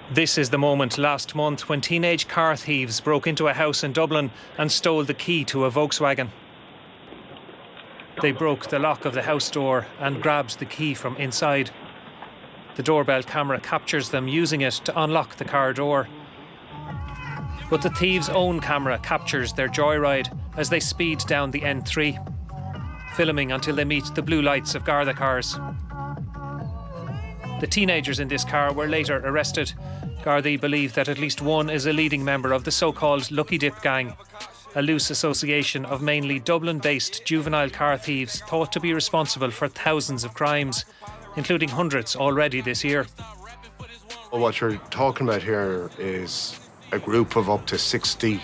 This is the moment last month when teenage car thieves broke into a house in Dublin and stole the key to a Volkswagen. They broke the lock of the house door and grabbed the key from inside. The doorbell camera captures them using it to unlock the car door. But the thieves' own camera captures their joyride as they speed down the N3, filming until they meet the blue lights of Garda cars. The teenagers in this car were later arrested. Gardaí believe that at least one is a leading member of the so-called Lucky Dip gang, a loose association of mainly Dublin-based juvenile car thieves thought to be responsible for thousands of crimes, including hundreds already this year. Well, what you're talking about here is a group of up to 60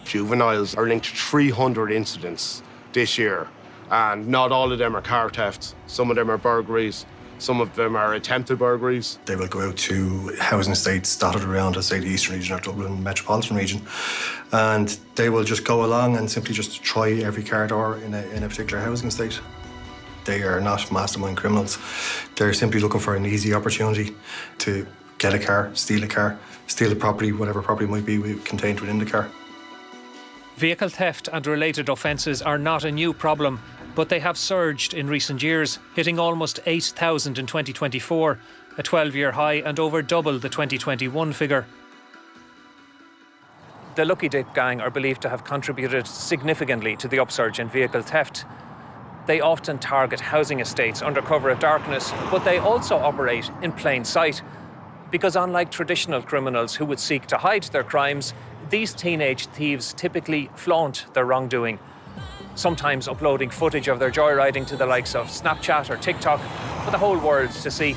juveniles are linked to 300 incidents this year, and not all of them are car thefts. Some of them are burglaries. Some of them are attempted burglaries. They will go out to housing estates dotted around, let's say, the Eastern region or Dublin metropolitan region, and they will just go along and simply just try every car door in a particular housing estate. They are not mastermind criminals. They're simply looking for an easy opportunity to get a car, steal the property, whatever property might be contained within the car. Vehicle theft and related offences are not a new problem, but they have surged in recent years, hitting almost 8,000 in 2024, a 12-year high and over double the 2021 figure. The Lucky Dip gang are believed to have contributed significantly to the upsurge in vehicle theft. They often target housing estates under cover of darkness, but they also operate in plain sight. Because unlike traditional criminals who would seek to hide their crimes, these teenage thieves typically flaunt their wrongdoing, sometimes uploading footage of their joyriding to the likes of Snapchat or TikTok for the whole world to see.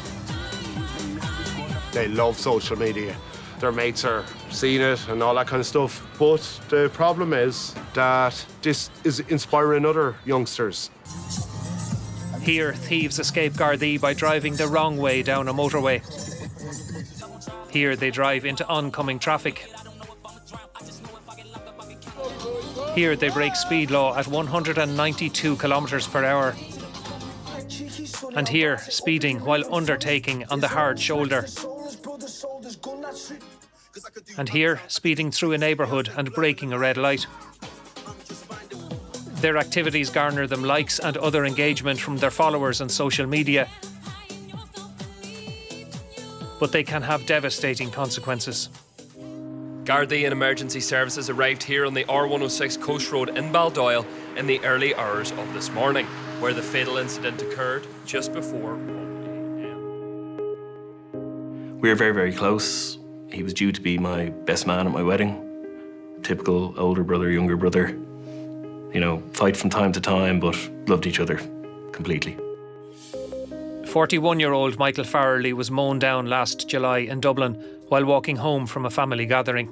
They love social media. Their mates are seeing it and all that kind of stuff. But the problem is that this is inspiring other youngsters. Here, thieves escape Gardaí by driving the wrong way down a motorway. Here, they drive into oncoming traffic. Here, they break speed law at 192 kilometres per hour. And here, speeding while undertaking on the hard shoulder. And here, speeding through a neighbourhood and breaking a red light. Their activities garner them likes and other engagement from their followers on social media. But they can have devastating consequences. Gardaí and emergency services arrived here on the R106 Coast Road in Baldoyle in the early hours of this morning, where the fatal incident occurred just before 1 a.m. We were very, very close. He was due to be my best man at my wedding. Typical older brother, younger brother. You know, fight from time to time, but loved each other completely. 41-year-old Michael Farrelly was mown down last July in Dublin while walking home from a family gathering.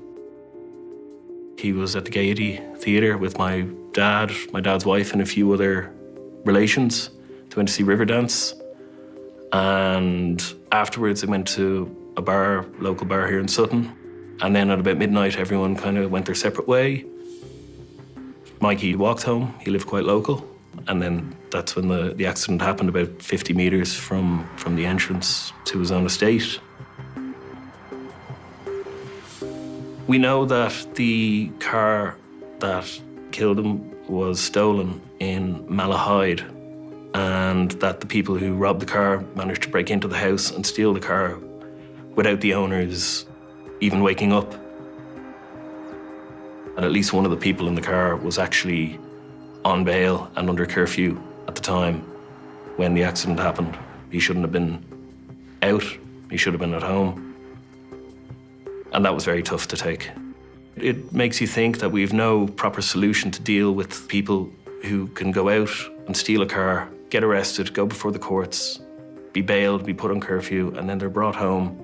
He was at the Gaiety Theatre with my dad's wife and a few other relations. They went to see Riverdance. And afterwards they went to a bar, local bar here in Sutton. And then at about midnight everyone kind of went their separate way. Mikey walked home, he lived quite local. And then that's when the accident happened, about 50 metres from the entrance to his own estate. We know that the car that killed him was stolen in Malahide, and that the people who robbed the car managed to break into the house and steal the car without the owners even waking up. And at least one of the people in the car was actually on bail and under curfew at the time when the accident happened. He shouldn't have been out, he should have been at home. And that was very tough to take. It makes you think that we've no proper solution to deal with people who can go out and steal a car, get arrested, go before the courts, be bailed, be put on curfew, and then they're brought home.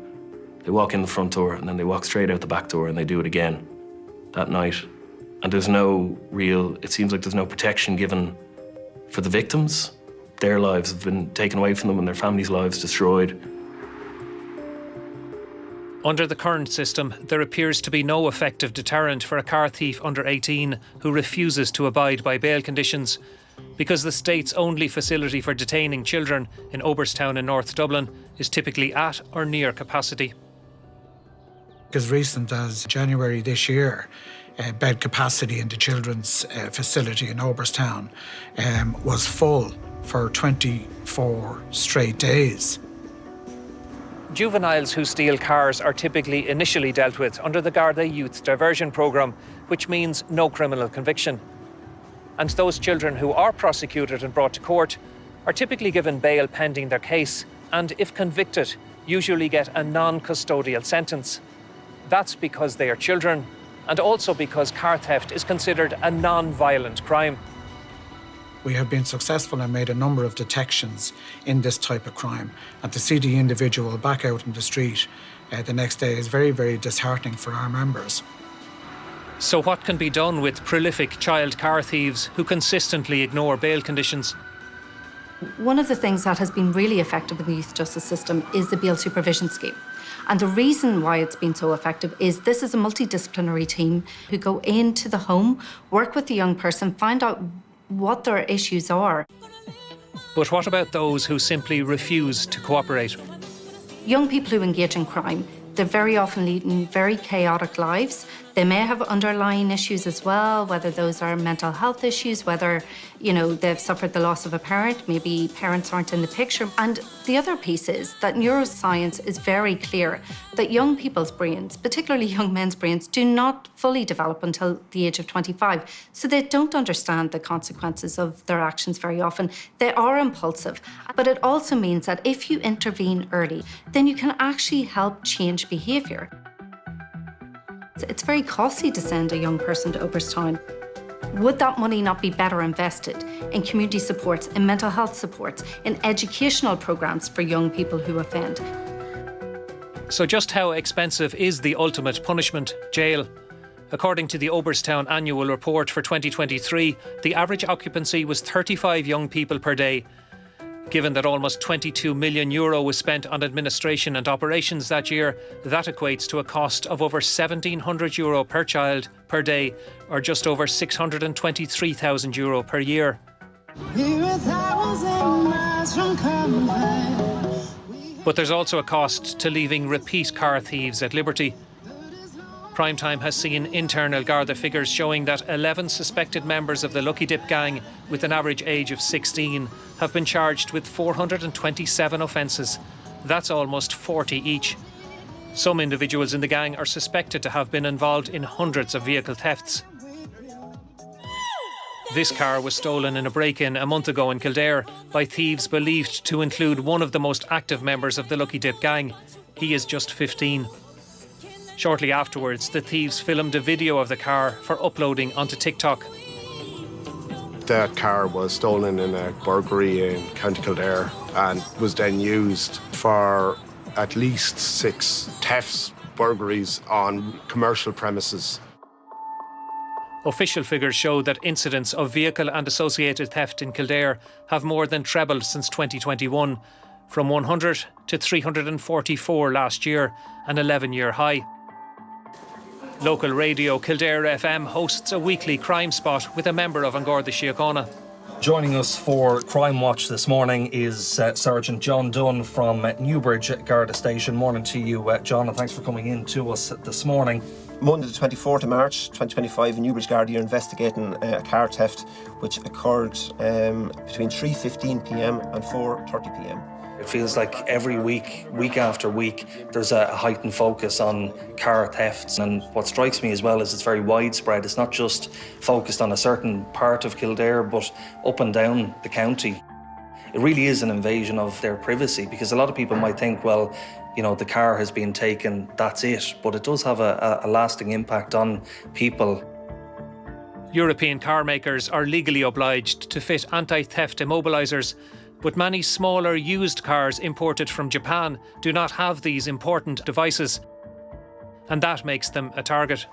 They walk in the front door and then they walk straight out the back door and they do it again that night. And it seems like there's no protection given for the victims. Their lives have been taken away from them and their families' lives destroyed. Under the current system, there appears to be no effective deterrent for a car thief under 18 who refuses to abide by bail conditions, because the state's only facility for detaining children in Oberstown in North Dublin is typically at or near capacity. As recent as January this year, bed capacity in the children's facility in Oberstown was full for 24 straight days. Juveniles who steal cars are typically initially dealt with under the Garda Youth Diversion Programme, which means no criminal conviction. And those children who are prosecuted and brought to court are typically given bail pending their case, and if convicted, usually get a non-custodial sentence. That's because they are children, and also because car theft is considered a non-violent crime. We have been successful and made a number of detections in this type of crime, and to see the individual back out in the street the next day is very, very disheartening for our members. So what can be done with prolific child car thieves who consistently ignore bail conditions? One of the things that has been really effective in the youth justice system is the bail supervision scheme. And the reason why it's been so effective is this is a multidisciplinary team who go into the home, work with the young person, find out what their issues are. But what about those who simply refuse to cooperate? Young people who engage in crime, they're very often leading very chaotic lives. They may have underlying issues as well, whether those are mental health issues, whether, they've suffered the loss of a parent, maybe parents aren't in the picture. And the other piece is that neuroscience is very clear that young people's brains, particularly young men's brains, do not fully develop until the age of 25. So they don't understand the consequences of their actions very often. They are impulsive. But it also means that if you intervene early, then you can actually help change behaviour. It's very costly to send a young person to Oberstown. Would that money not be better invested in community supports, in mental health supports, in educational programmes for young people who offend? So just how expensive is the ultimate punishment, jail? According to the Oberstown annual report for 2023, the average occupancy was 35 young people per day. Given that almost €22 million was spent on administration and operations that year, that equates to a cost of over €1,700 per child per day, or just over €623,000 per year. But there's also a cost to leaving repeat car thieves at liberty. Primetime has seen internal Garda figures showing that 11 suspected members of the Lucky Dip gang, with an average age of 16, have been charged with 427 offences. That's almost 40 each. Some individuals in the gang are suspected to have been involved in hundreds of vehicle thefts. This car was stolen in a break-in a month ago in Kildare by thieves believed to include one of the most active members of the Lucky Dip gang. He is just 15. Shortly afterwards, the thieves filmed a video of the car for uploading onto TikTok. That car was stolen in a burglary in County Kildare and was then used for at least 6 thefts, burglaries on commercial premises. Official figures show that incidents of vehicle and associated theft in Kildare have more than trebled since 2021, from 100 to 344 last year, an 11-year high. Local radio Kildare FM hosts a weekly crime spot with a member of An Garda Síochána. Joining us for Crime Watch this morning is Sergeant John Dunn from Newbridge Garda Station. Morning to you, John, and thanks for coming in to us this morning. Monday the 24th of March 2025 in Newbridge Garda are investigating a car theft which occurred between 3:15pm and 4:30pm. It feels like every week, week after week, there's a heightened focus on car thefts. And what strikes me as well is it's very widespread. It's not just focused on a certain part of Kildare, but up and down the county. It really is an invasion of their privacy, because a lot of people might think, well, the car has been taken, that's it. But it does have a lasting impact on people. European car makers are legally obliged to fit anti-theft immobilisers, but many smaller used cars imported from Japan do not have these important devices, and that makes them a target.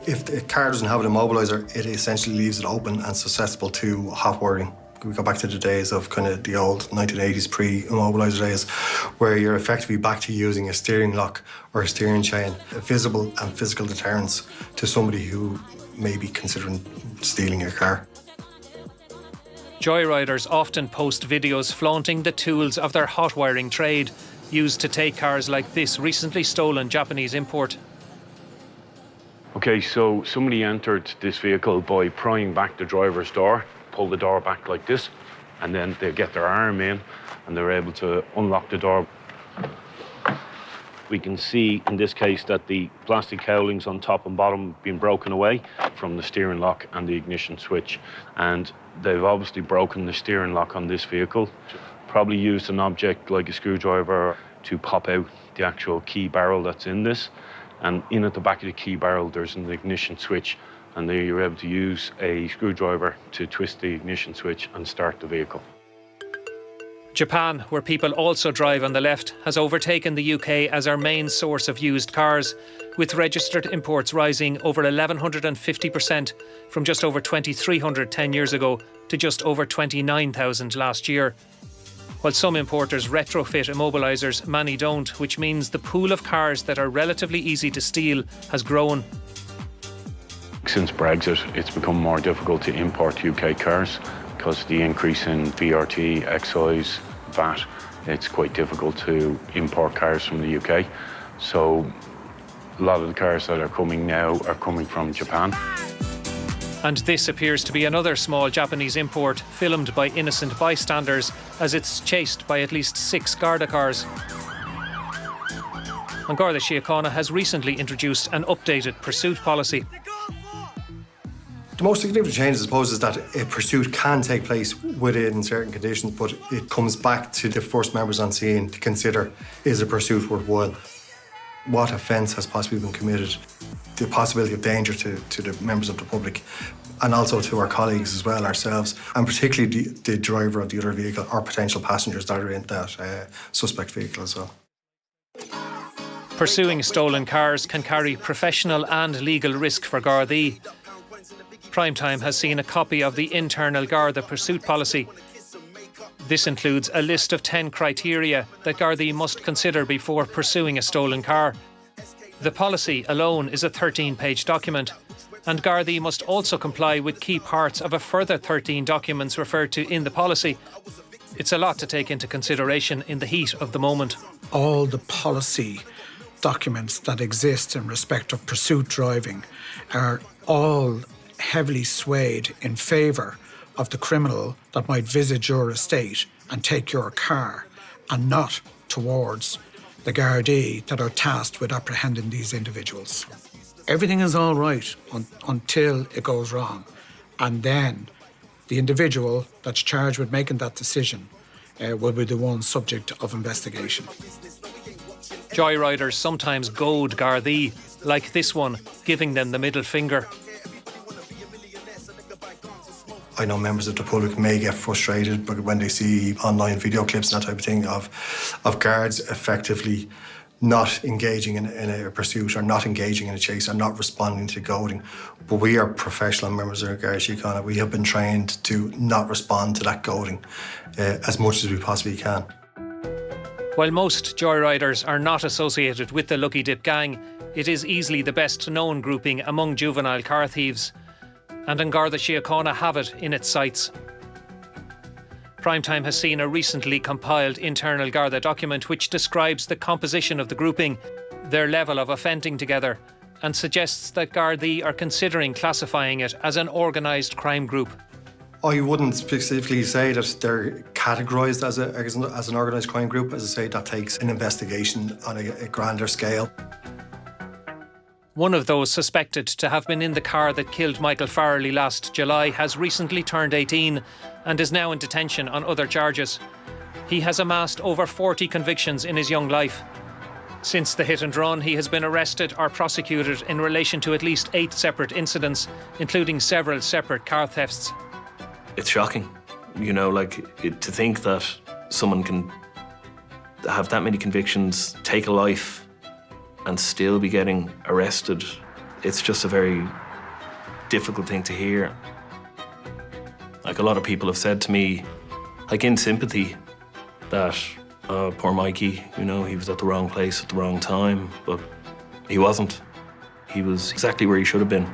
If the car doesn't have an immobiliser, it essentially leaves it open and susceptible to hot wiring. We go back to the days of kind of the old 1980s pre-immobiliser days, where you're effectively back to using a steering lock or a steering chain, a visible and physical deterrence to somebody who may be considering stealing your car. Joyriders often post videos flaunting the tools of their hot wiring trade, used to take cars like this recently stolen Japanese import. Okay, so somebody entered this vehicle by prying back the driver's door, pull the door back like this, and then they get their arm in and they're able to unlock the door. We can see in this case that the plastic cowlings on top and bottom have been broken away from the steering lock and the ignition switch. And they've obviously broken the steering lock on this vehicle. Probably used an object like a screwdriver to pop out the actual key barrel that's in this. And in at the back of the key barrel, there's an ignition switch. And there you're able to use a screwdriver to twist the ignition switch and start the vehicle. Japan, where people also drive on the left, has overtaken the UK as our main source of used cars, with registered imports rising over 1,150% from just over 2,300 10 years ago to just over 29,000 last year. While some importers retrofit immobilisers, many don't, which means the pool of cars that are relatively easy to steal has grown. Since Brexit, it's become more difficult to import UK cars because of the increase in VRT, excise, VAT. It's quite difficult to import cars from the UK. So a lot of the cars that are coming now are coming from Japan. And this appears to be another small Japanese import, filmed by innocent bystanders as it's chased by at least 6 Garda cars. And Garda Síochána has recently introduced an updated pursuit policy. The most significant change, I suppose, is that a pursuit can take place within certain conditions, but it comes back to the first members on scene to consider, is a pursuit worthwhile? What offence has possibly been committed? The possibility of danger to the members of the public and also to our colleagues as well, ourselves, and particularly the driver of the other vehicle or potential passengers that are in that suspect vehicle as well. Pursuing stolen cars can carry professional and legal risk for Gardaí. Primetime has seen a copy of the internal Garda pursuit policy. This includes a list of 10 criteria that Gardaí must consider before pursuing a stolen car. The policy alone is a 13-page document, and Gardaí must also comply with key parts of a further 13 documents referred to in the policy. It's a lot to take into consideration in the heat of the moment. All the policy documents that exist in respect of pursuit driving are all heavily swayed in favour of the criminal that might visit your estate and take your car, and not towards the Gardaí that are tasked with apprehending these individuals. Everything is all right until it goes wrong, and then the individual that's charged with making that decision will be the one subject of investigation. Joyriders sometimes goad Gardaí, like this one, giving them the middle finger. I know members of the public may get frustrated but when they see online video clips and that type of thing of guards effectively not engaging in a pursuit or not engaging in a chase or not responding to goading. But we are professional members of Garda Síochána. We have been trained to not respond to that goading as much as we possibly can. While most joyriders are not associated with the Lucky Dip gang, it is easily the best known grouping among juvenile car thieves. And Garda Síochána have it in its sights. Primetime has seen a recently compiled internal Garda document which describes the composition of the grouping, their level of offending together, and suggests that Gardaí are considering classifying it as an organised crime group. I wouldn't specifically say that they're categorised as an organised crime group. As I say, that takes an investigation on a grander scale. One of those suspected to have been in the car that killed Michael Farrelly last July has recently turned 18 and is now in detention on other charges. He has amassed over 40 convictions in his young life. Since the hit and run, he has been arrested or prosecuted in relation to at least 8 separate incidents, including several separate car thefts. It's shocking, to think that someone can have that many convictions, take a life, and still be getting arrested. It's just a very difficult thing to hear. A lot of people have said to me, in sympathy, that poor Mikey, he was at the wrong place at the wrong time, but he wasn't. He was exactly where he should have been.